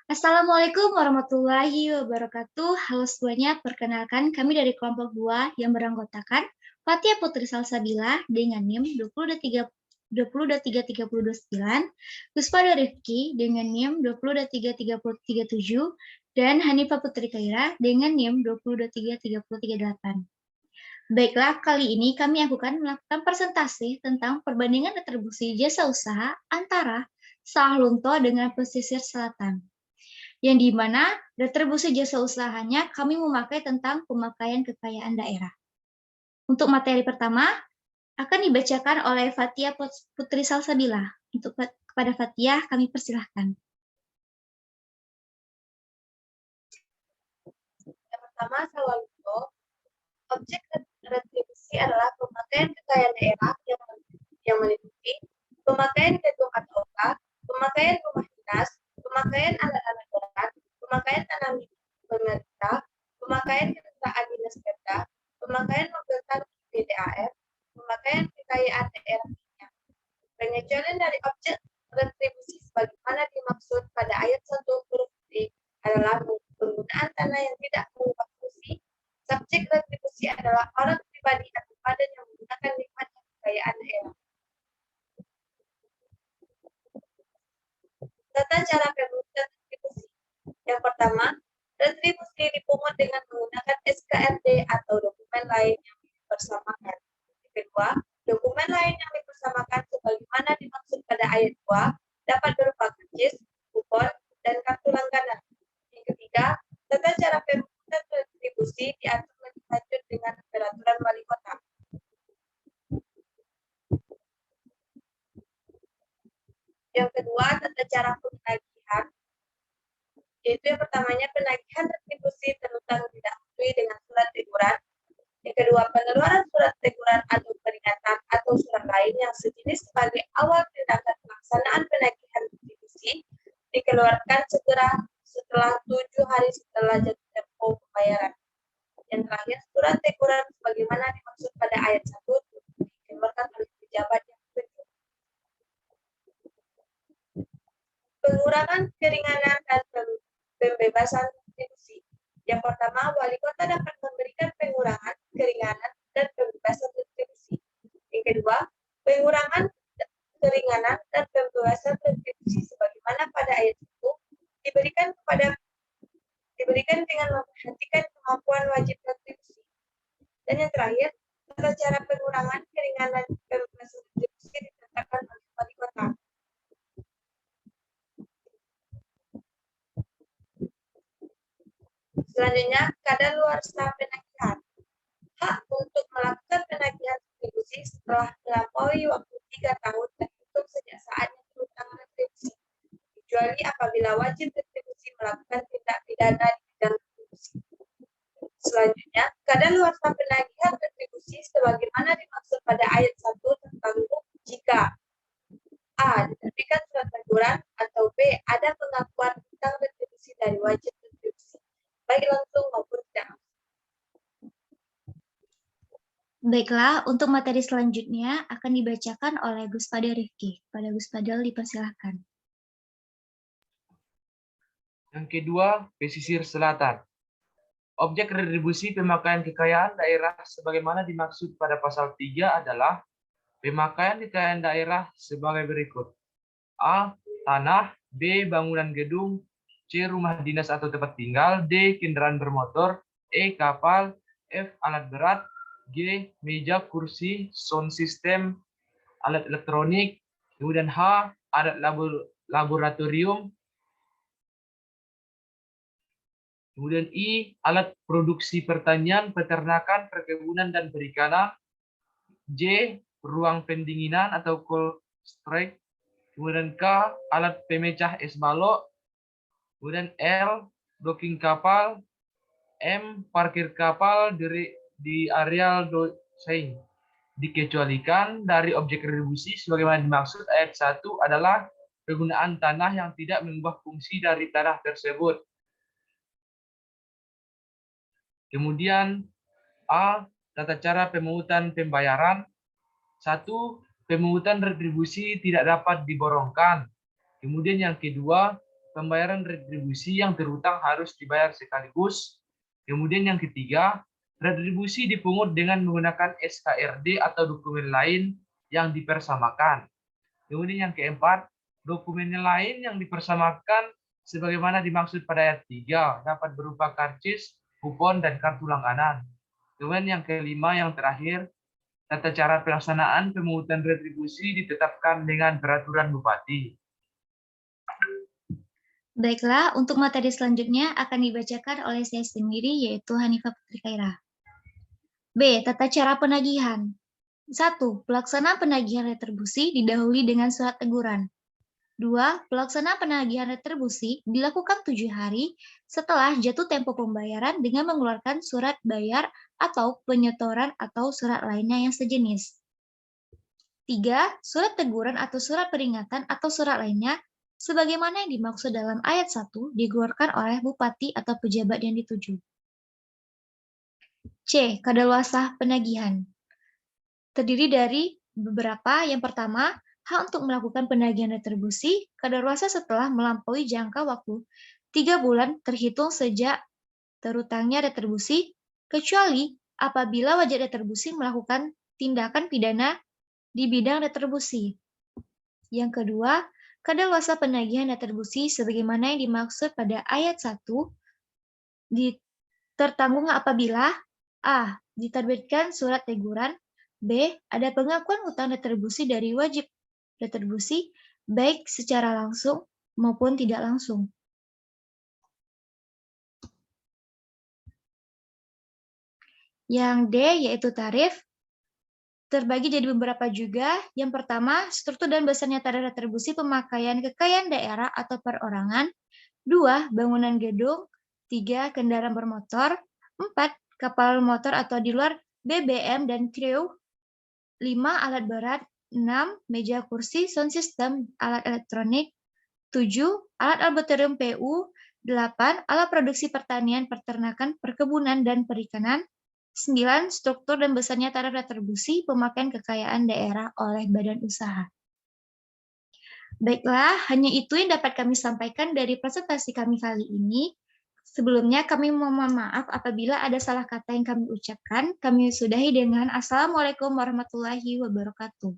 Assalamualaikum warahmatullahi wabarakatuh. Halo semuanya, perkenalkan kami dari kelompok 2 yang beranggotakan Fatia Putri Salsabila dengan NIM 20233029, Puspada Rifki dengan NIM 20233037, dan Hanifah Putri Kaira dengan NIM 20233038. Baiklah, kali ini kami akan melakukan presentasi tentang perbandingan retribusi jasa usaha antara Sawah Lunto dengan pesisir selatan, yang di mana retribusi jasa usahanya kami memakai tentang pemakaian kekayaan daerah. Untuk materi pertama akan dibacakan oleh Fatia Putri Salsabila. Untuk kepada Fatia kami persilahkan. Yang pertama, Sawah Lunto. Objek retribusi adalah pemakaian kekayaan daerah yang meliputi pemakaian gedung atau otak, pemakaian rumah dinas, pemakaian alat-alat berat, pemakaian tanah milik pemerintah, pemakaian kendaraan dinas Perda, pemakaian mobil tangki PDAM, pemakaian kekayaan daerah lainnya. Pengecualian dari objek retribusi sebagaimana dimaksud pada ayat 1 huruf D adalah penggunaan tanah yang tidak mengubah fungsi. Subjek retribusi adalah orang pribadi atau badan yang menggunakan nikmat kekayaan daerah. Tata cara pemungutan retribusi. Yang pertama, retribusi dipungut dengan menggunakan SKRD atau dokumen lain yang dipersamakan. Yang kedua, dokumen lain yang dipersamakan sebagaimana dimaksud pada ayat 2 dapat berupa karcis, kupon, dan kartu langganan. Yang ketiga, tata cara pemungutan retribusi diatur lebih lanjut dengan peraturan wali kota. Yang kedua, tata cara penagihan, yaitu yang pertamanya penagihan retribusi terutang tidak sesuai dengan surat teguran. Yang kedua, pengeluaran surat teguran atau peringatan atau surat lain yang sejenis sebagai awal tindakan pelaksanaan penagihan retribusi dikeluarkan segera setelah 7 hari setelah jatuh tempo pembayaran. Yang terakhir, surat teguran sebagaimana dimaksud pada ayat 1 dikeluarkan oleh pejabat yang ditunjuk. Pengurangan, keringanan, dan pembebasan retribusi. Yang pertama, wali kota dapat memberikan pengurangan, keringanan, dan pembebasan retribusi. Yang kedua, pengurangan, keringanan, dan pembebasan retribusi sebagaimana pada ayat itu diberikan dengan memperhatikan kemampuan wajib retribusi. Dan yang terakhir, tata cara pengurangan, keringanan, dan pembebasan retribusi ditetapkan oleh wali kota. Selanjutnya, kadaluarsa penagihan. Hak untuk melakukan penagihan retribusi setelah melampaui waktu 3 tahun terhitung sejak saat yang berutang retribusi, kecuali apabila wajib retribusi melakukan tindak pidana di bidang retribusi. Selanjutnya, kadaluarsa penagihan retribusi sebagaimana dimaksud pada ayat 1 terganggu jika A. diterbitkan surat teguran atau B. ada pengakuan tentang retribusi dari wajib retribusi, baik langsung maupun tidak. Baiklah, untuk materi selanjutnya akan dibacakan oleh Gus Fadel Rifki. Pada Gus Fadel dipersilahkan. Yang kedua, pesisir selatan. Objek retribusi pemakaian kekayaan daerah sebagaimana dimaksud pada pasal 3 adalah pemakaian kekayaan daerah sebagai berikut. A. Tanah. B. Bangunan gedung. C. Rumah dinas atau tempat tinggal. D. Kendaraan bermotor. E. Kapal. F. Alat berat. G. Meja, kursi, sound system, alat elektronik. Kemudian H. Alat laboratorium. Kemudian I. Alat produksi pertanian, peternakan, perkebunan, dan perikanan. J. Ruang pendinginan atau cold storage. Kemudian K. Alat pemecah es balok. Kemudian L. Docking kapal. M. Parkir kapal di areal dosaing. Dikecualikan dari objek retribusi sebagaimana dimaksud ayat 1 adalah penggunaan tanah yang tidak mengubah fungsi dari tanah tersebut. Kemudian A. Tata cara pemungutan pembayaran. 1. Pemungutan retribusi tidak dapat diborongkan. Kemudian yang kedua, pembayaran retribusi yang terhutang harus dibayar sekaligus. Kemudian yang ketiga, retribusi dipungut dengan menggunakan SKRD atau dokumen lain yang dipersamakan. Kemudian yang keempat, dokumen lain yang dipersamakan sebagaimana dimaksud pada ayat 3 dapat berupa karcis, kupon, dan kartu langganan. Kemudian yang kelima, yang terakhir, tata cara pelaksanaan pemungutan retribusi ditetapkan dengan peraturan bupati. Baiklah, untuk materi selanjutnya akan dibacakan oleh saya sendiri, yaitu Hanifah Putri Khaira. B. Tata cara penagihan. 1. Pelaksanaan penagihan retribusi didahului dengan surat teguran. 2. Pelaksanaan penagihan retribusi dilakukan 7 hari setelah jatuh tempo pembayaran dengan mengeluarkan surat bayar atau penyetoran atau surat lainnya yang sejenis. 3. Surat teguran atau surat peringatan atau surat lainnya sebagaimana yang dimaksud dalam ayat 1 dikeluarkan oleh bupati atau pejabat yang dituju. C. Kadaluarsa penagihan. Terdiri dari beberapa. Yang pertama, hak untuk melakukan penagihan retribusi kadaluarsa setelah melampaui jangka waktu 3 bulan terhitung sejak terhutangnya retribusi, kecuali apabila wajib retribusi melakukan tindakan pidana di bidang retribusi. Yang kedua, kadaluarsa penagihan retribusi sebagaimana yang dimaksud pada ayat 1 tertanggung apabila A. Diterbitkan surat teguran, B. Ada pengakuan hutang retribusi dari wajib retribusi, baik secara langsung maupun tidak langsung. Yang D, yaitu tarif, terbagi jadi beberapa juga. Yang pertama, struktur dan besarnya tarif retribusi pemakaian kekayaan daerah atau perorangan. 2. Bangunan gedung. 3. Kendaraan bermotor. 4. Kapal motor atau di luar BBM dan kru. 5. Alat berat. 6. Meja kursi, sound system, alat elektronik. 7. Alat laboratorium PU. 8. Alat produksi pertanian, peternakan, perkebunan, dan perikanan. 9. Struktur dan besarnya tarif retribusi pemakaian kekayaan daerah oleh badan usaha. Baiklah, hanya itu yang dapat kami sampaikan dari presentasi kami kali ini. Sebelumnya kami mohon maaf apabila ada salah kata yang kami ucapkan. Kami sudahi dengan Assalamualaikum warahmatullahi wabarakatuh.